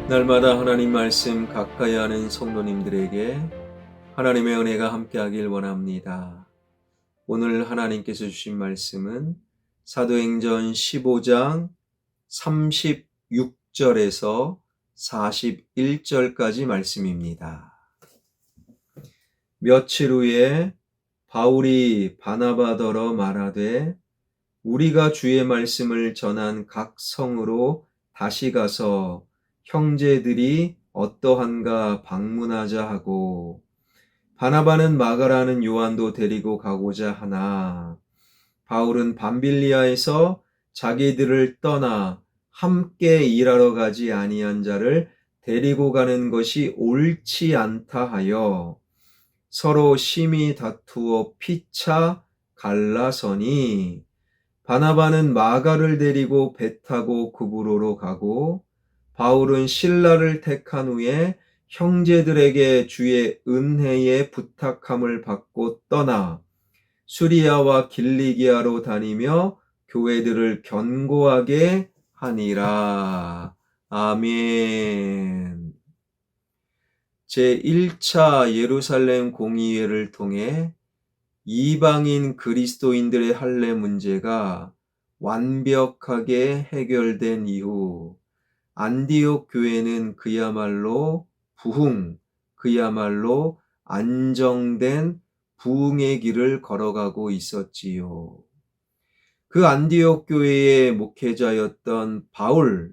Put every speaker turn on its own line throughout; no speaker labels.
날마다 하나님 말씀 가까이 하는 성도님들에게 하나님의 은혜가 함께하길 원합니다. 오늘 하나님께서 주신 말씀은 사도행전 15장 36절에서 41절까지 말씀입니다. 며칠 후에 바울이 바나바더러 말하되 우리가 주의 말씀을 전한 각 성으로 다시 가서 형제들이 어떠한가 방문하자 하고 바나바는 마가라는 요한도 데리고 가고자 하나 바울은 밤빌리아에서 자기들을 떠나 함께 일하러 가지 아니한 자를 데리고 가는 것이 옳지 않다 하여 서로 심히 다투어 피차 갈라서니 바나바는 마가를 데리고 배 타고 구브로로 가고 바울은 실라를 택한 후에 형제들에게 주의 은혜에 부탁함을 받고 떠나 수리아와 길리기아로 다니며 교회들을 견고하게 하니라. 아멘. 제1차 예루살렘 공의회를 통해 이방인 그리스도인들의 할례 문제가 완벽하게 해결된 이후 안디옥 교회는 그야말로 그야말로 안정된 부흥의 길을 걸어가고 있었지요. 그 안디옥 교회의 목회자였던 바울,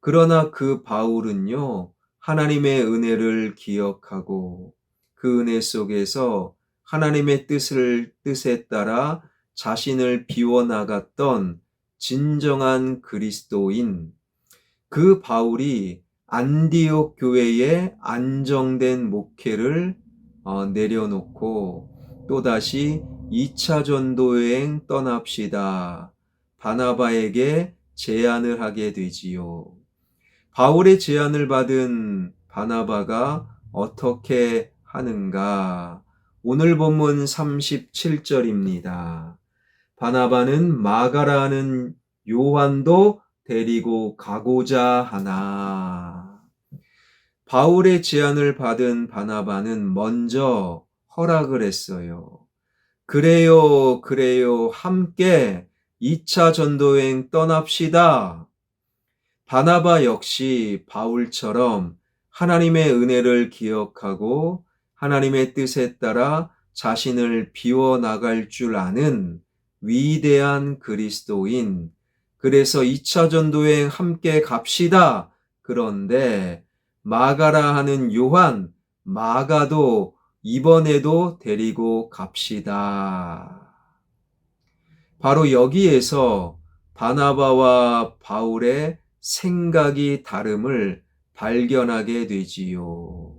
그러나 그 바울은요, 하나님의 은혜를 기억하고 그 은혜 속에서 하나님의 뜻에 따라 자신을 비워나갔던 진정한 그리스도인, 그 바울이 안디옥 교회의 안정된 목회를 내려놓고 또다시 2차 전도여행 떠납시다. 바나바에게 제안을 하게 되지요. 바울의 제안을 받은 바나바가 어떻게 하는가? 오늘 본문 37절입니다. 바나바는 마가라는 요한도 데리고 가고자 하나. 바울의 제안을 받은 바나바는 먼저 허락을 했어요. 그래요, 함께 2차 전도여행 떠납시다. 바나바 역시 바울처럼 하나님의 은혜를 기억하고 하나님의 뜻에 따라 자신을 비워나갈 줄 아는 위대한 그리스도인, 그래서 2차 전도여행 함께 갑시다. 그런데 마가라 하는 요한, 마가도 이번에도 데리고 갑시다. 바로 여기에서 바나바와 바울의 생각이 다름을 발견하게 되지요.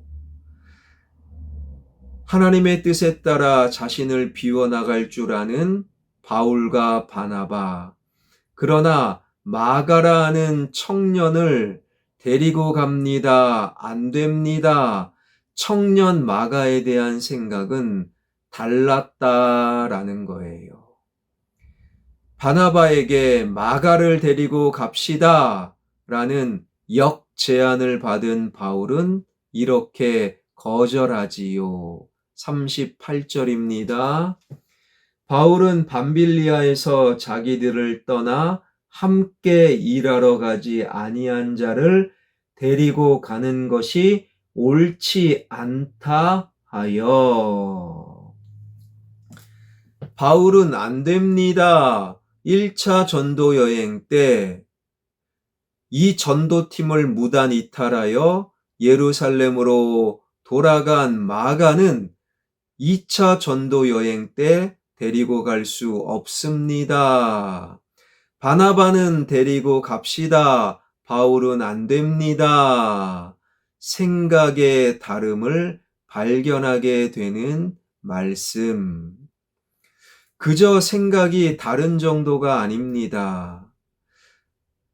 하나님의 뜻에 따라 자신을 비워나갈 줄 아는 바울과 바나바, 그러나 마가라는 청년을 데리고 갑니다. 안 됩니다. 청년 마가에 대한 생각은 달랐다라는 거예요. 바나바에게 마가를 데리고 갑시다 라는 역제안을 받은 바울은 이렇게 거절하지요. 38절입니다. 바울은 밤빌리아에서 자기들을 떠나 함께 일하러 가지 아니한 자를 데리고 가는 것이 옳지 않다 하여. 바울은 안 됩니다. 1차 전도 여행 때 이 전도팀을 무단 이탈하여 예루살렘으로 돌아간 마가는 2차 전도 여행 때 데리고 갈 수 없습니다. 바나바는 데리고 갑시다. 바울은 안 됩니다. 생각의 다름을 발견하게 되는 말씀. 그저 생각이 다른 정도가 아닙니다.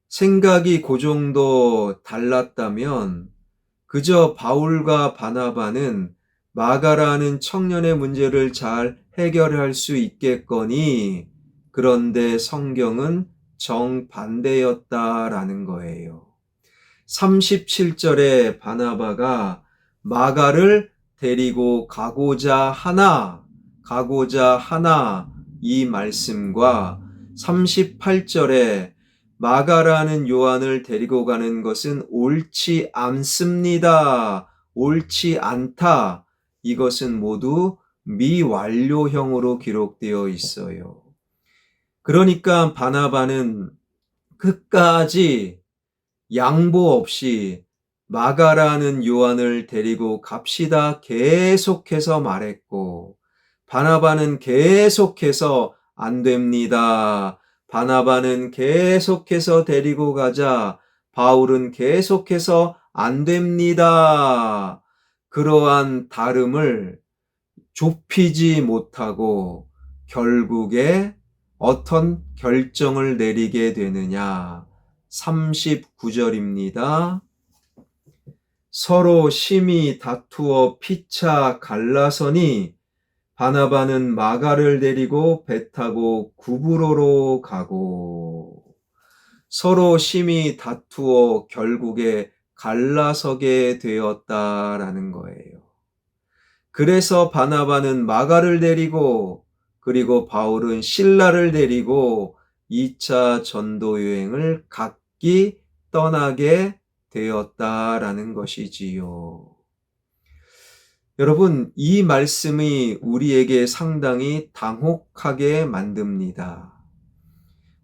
생각이 그 정도 달랐다면 그저 바울과 바나바는 마가라는 청년의 문제를 잘 해결할 수 있겠거니, 그런데 성경은 정반대였다라는 거예요. 37절에 바나바가 마가를 데리고 가고자 하나 이 말씀과 38절에 마가라는 요한을 데리고 가는 것은 옳지 않습니다. 옳지 않다. 이것은 모두 미완료형으로 기록되어 있어요. 그러니까 바나바는 끝까지 양보 없이 마가라는 요한을 데리고 갑시다 계속해서 말했고, 바나바는 계속해서 안 됩니다. 바나바는 계속해서 데리고 가자. 바울은 계속해서 안 됩니다. 그러한 다름을 좁히지 못하고 결국에 어떤 결정을 내리게 되느냐. 39절입니다. 서로 심히 다투어 피차 갈라서니 바나바는 마가를 데리고 배 타고 구브로로 가고, 서로 심히 다투어 결국에 갈라서게 되었다라는 거예요. 그래서 바나바는 마가를 데리고, 그리고 바울은 실라를 데리고 2차 전도 여행을 각기 떠나게 되었다라는 것이지요. 여러분, 이 말씀이 우리에게 상당히 당혹하게 만듭니다.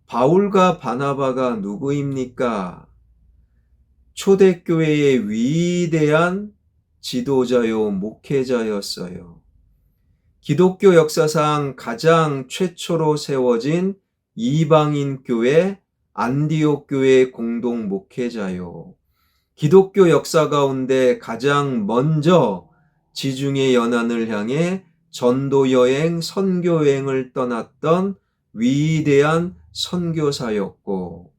바울과 바나바가 누구입니까? 초대교회의 위대한 지도자요, 목회자였어요. 기독교 역사상 가장 최초로 세워진 이방인 교회, 안디옥 교회 공동 목회자요. 기독교 역사 가운데 가장 먼저 지중해 연안을 향해 전도 여행, 선교 여행을 떠났던 위대한 선교사였고,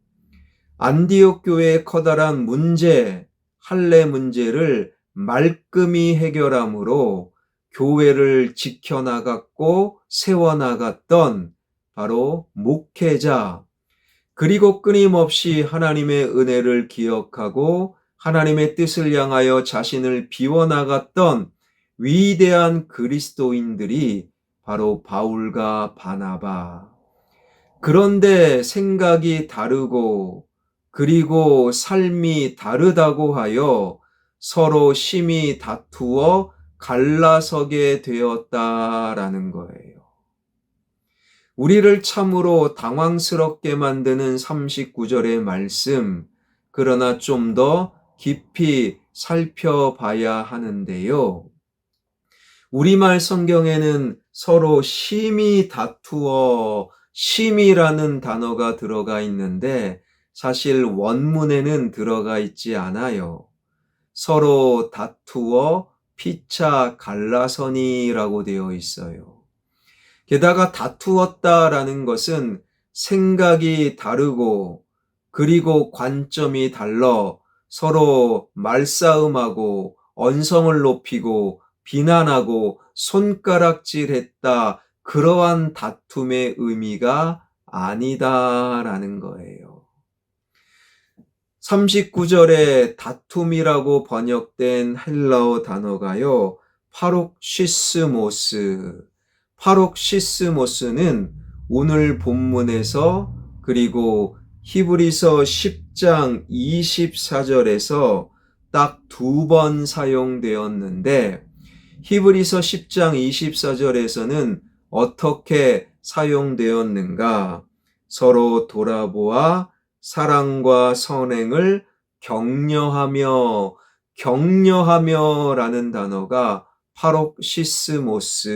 안디옥 교회의 커다란 문제, 할례 문제를 말끔히 해결함으로 교회를 지켜나갔고 세워나갔던 바로 목회자, 그리고 끊임없이 하나님의 은혜를 기억하고 하나님의 뜻을 향하여 자신을 비워나갔던 위대한 그리스도인들이 바로 바울과 바나바. 그런데 생각이 다르고 그리고 삶이 다르다고 하여 서로 심히 다투어 갈라서게 되었다라는 거예요. 우리를 참으로 당황스럽게 만드는 39절의 말씀, 그러나 좀 더 깊이 살펴봐야 하는데요. 우리말 성경에는 서로 심히 다투어, 심이라는 단어가 들어가 있는데 사실 원문에는 들어가 있지 않아요. 서로 다투어 피차 갈라서니라고 되어 있어요. 게다가 다투었다라는 것은 생각이 다르고 그리고 관점이 달라 서로 말싸움하고 언성을 높이고 비난하고 손가락질했다, 그러한 다툼의 의미가 아니다라는 거예요. 39절에 다툼이라고 번역된 헬라어 단어가요, 파록시스모스는 오늘 본문에서 그리고 히브리서 10장 24절에서 딱 2번 사용되었는데, 히브리서 10장 24절에서는 어떻게 사용되었는가? 서로 돌아보아 사랑과 선행을 격려하며 라는 단어가 파록시스모스.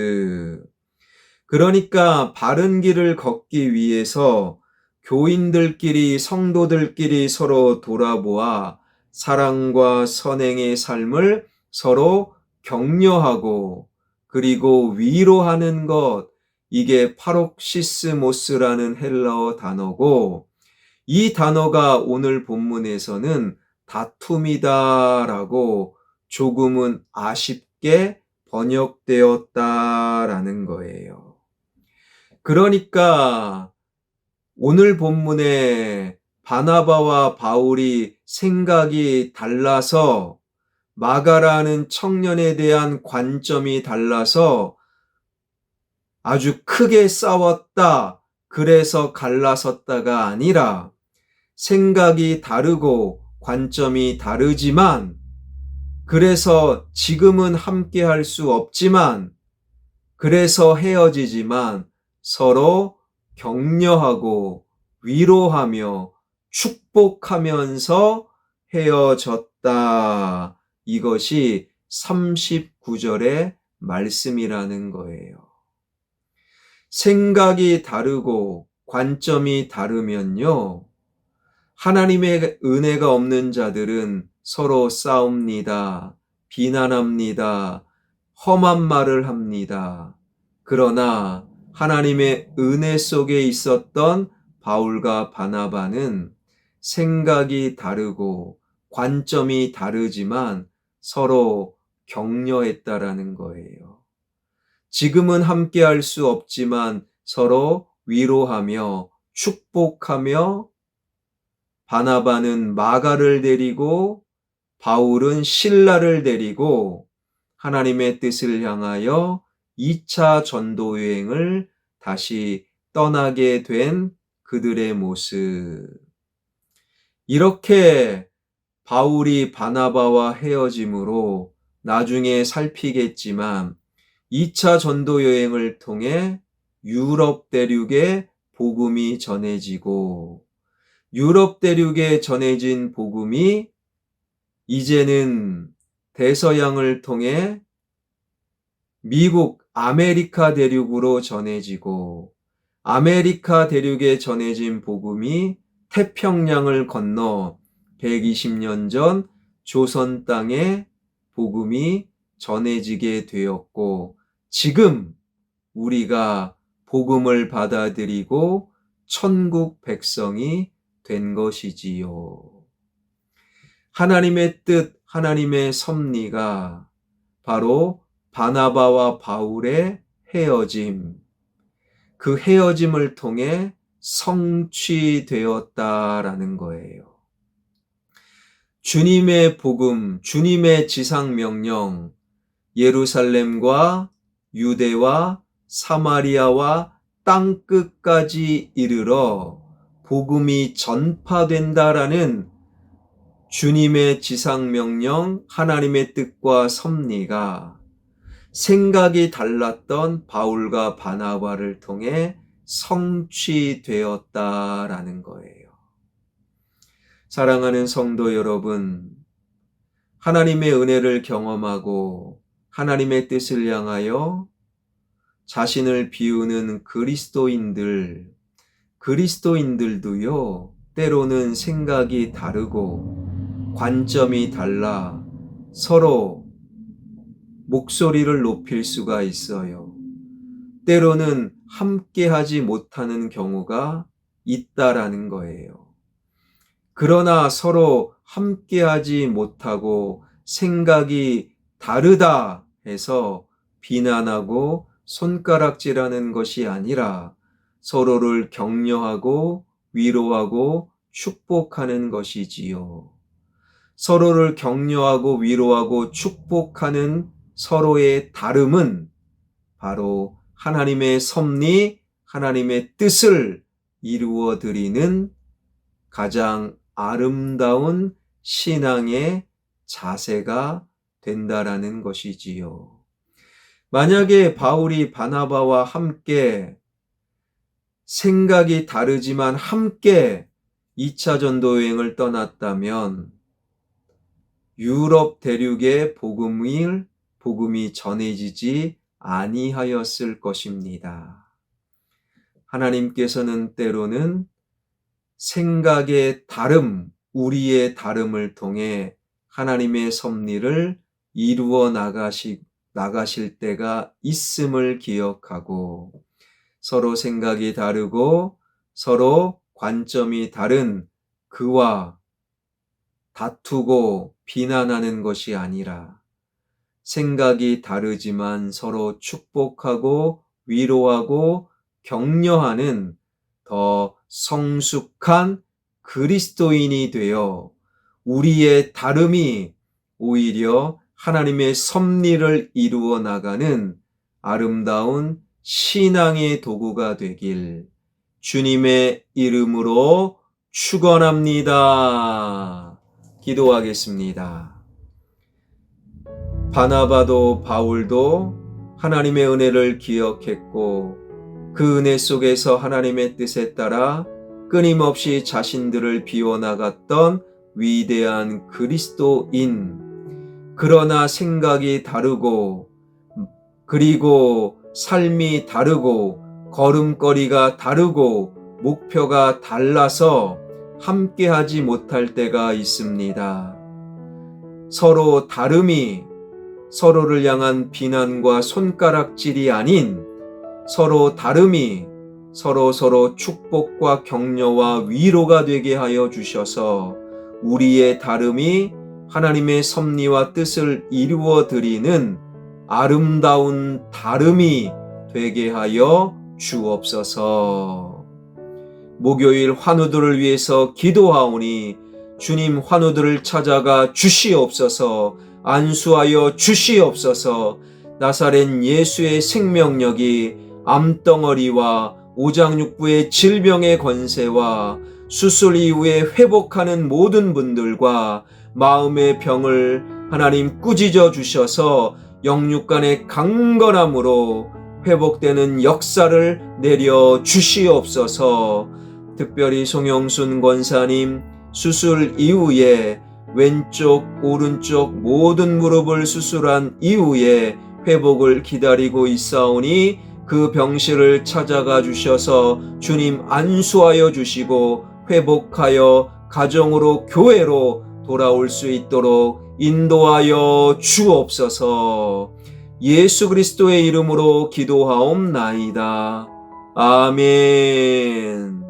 그러니까 바른 길을 걷기 위해서 교인들끼리, 성도들끼리 서로 돌아보아 사랑과 선행의 삶을 서로 격려하고 그리고 위로하는 것, 이게 파록시스모스라는 헬라어 단어고, 이 단어가 오늘 본문에서는 다툼이다라고 조금은 아쉽게 번역되었다라는 거예요. 그러니까 오늘 본문에 바나바와 바울이 생각이 달라서 마가라는 청년에 대한 관점이 달라서 아주 크게 싸웠다. 그래서 갈라섰다가 아니라 생각이 다르고 관점이 다르지만 그래서 지금은 함께 할 수 없지만 그래서 헤어지지만 서로 격려하고 위로하며 축복하면서 헤어졌다. 이것이 39절의 말씀이라는 거예요. 생각이 다르고 관점이 다르면요. 하나님의 은혜가 없는 자들은 서로 싸웁니다. 비난합니다. 험한 말을 합니다. 그러나 하나님의 은혜 속에 있었던 바울과 바나바는 생각이 다르고 관점이 다르지만 서로 격려했다라는 거예요. 지금은 함께 할 수 없지만 서로 위로하며 축복하며 바나바는 마가를 데리고 바울은 실라를 데리고 하나님의 뜻을 향하여 2차 전도 여행을 다시 떠나게 된 그들의 모습. 이렇게 바울이 바나바와 헤어짐으로 나중에 살피겠지만 2차 전도 여행을 통해 유럽 대륙에 복음이 전해지고 유럽 대륙에 전해진 복음이 이제는 대서양을 통해 미국, 아메리카 대륙으로 전해지고 아메리카 대륙에 전해진 복음이 태평양을 건너 120년 전 조선 땅에 복음이 전해지게 되었고 지금 우리가 복음을 받아들이고 천국 백성이 된 것이지요. 하나님의 뜻, 하나님의 섭리가 바로 바나바와 바울의 헤어짐, 그 헤어짐을 통해 성취되었다라는 거예요. 주님의 복음, 주님의 지상명령, 예루살렘과 유대와 사마리아와 땅끝까지 이르러 복음이 전파된다라는 주님의 지상명령, 하나님의 뜻과 섭리가 생각이 달랐던 바울과 바나바를 통해 성취되었다라는 거예요. 사랑하는 성도 여러분, 하나님의 은혜를 경험하고 하나님의 뜻을 향하여 자신을 비우는 그리스도인들도요, 때로는 생각이 다르고 관점이 달라 서로 목소리를 높일 수가 있어요. 때로는 함께하지 못하는 경우가 있다라는 거예요. 그러나 서로 함께하지 못하고 생각이 다르다 해서 비난하고 손가락질하는 것이 아니라 서로를 격려하고 위로하고 축복하는 것이지요. 서로를 격려하고 위로하고 축복하는 서로의 다름은 바로 하나님의 섭리, 하나님의 뜻을 이루어 드리는 가장 아름다운 신앙의 자세가 된다라는 것이지요. 만약에 바울이 바나바와 함께 생각이 다르지만 함께 2차 전도 여행을 떠났다면 유럽 대륙의 복음이 전해지지 아니하였을 것입니다. 하나님께서는 때로는 생각의 다름, 우리의 다름을 통해 하나님의 섭리를 이루어 나가실 때가 있음을 기억하고 서로 생각이 다르고 서로 관점이 다른 그와 다투고 비난하는 것이 아니라 생각이 다르지만 서로 축복하고 위로하고 격려하는 더 성숙한 그리스도인이 되어 우리의 다름이 오히려 하나님의 섭리를 이루어 나가는 아름다운 신앙의 도구가 되길 주님의 이름으로 축원합니다. 기도하겠습니다. 바나바도 바울도 하나님의 은혜를 기억했고 그 은혜 속에서 하나님의 뜻에 따라 끊임없이 자신들을 비워나갔던 위대한 그리스도인. 그러나 생각이 다르고 그리고 삶이 다르고 걸음걸이가 다르고 목표가 달라서 함께하지 못할 때가 있습니다. 서로 다름이 서로를 향한 비난과 손가락질이 아닌 서로 다름이 서로 축복과 격려와 위로가 되게 하여 주셔서 우리의 다름이 하나님의 섭리와 뜻을 이루어 드리는 아름다운 다름이 되게 하여 주옵소서. 목요일 환우들을 위해서 기도하오니 주님 환우들을 찾아가 주시옵소서. 안수하여 주시옵소서. 나사렛 예수의 생명력이 암덩어리와 오장육부의 질병의 권세와 수술 이후에 회복하는 모든 분들과 마음의 병을 하나님 꾸짖어 주셔서 영육간의 강건함으로 회복되는 역사를 내려 주시옵소서. 특별히 송영순 권사님 수술 이후에 왼쪽 오른쪽 모든 무릎을 수술한 이후에 회복을 기다리고 있사오니 그 병실을 찾아가 주셔서 주님 안수하여 주시고 회복하여 가정으로 교회로 돌아올 수 있도록 인도하여 주옵소서. 예수 그리스도의 이름으로 기도하옵나이다. 아멘.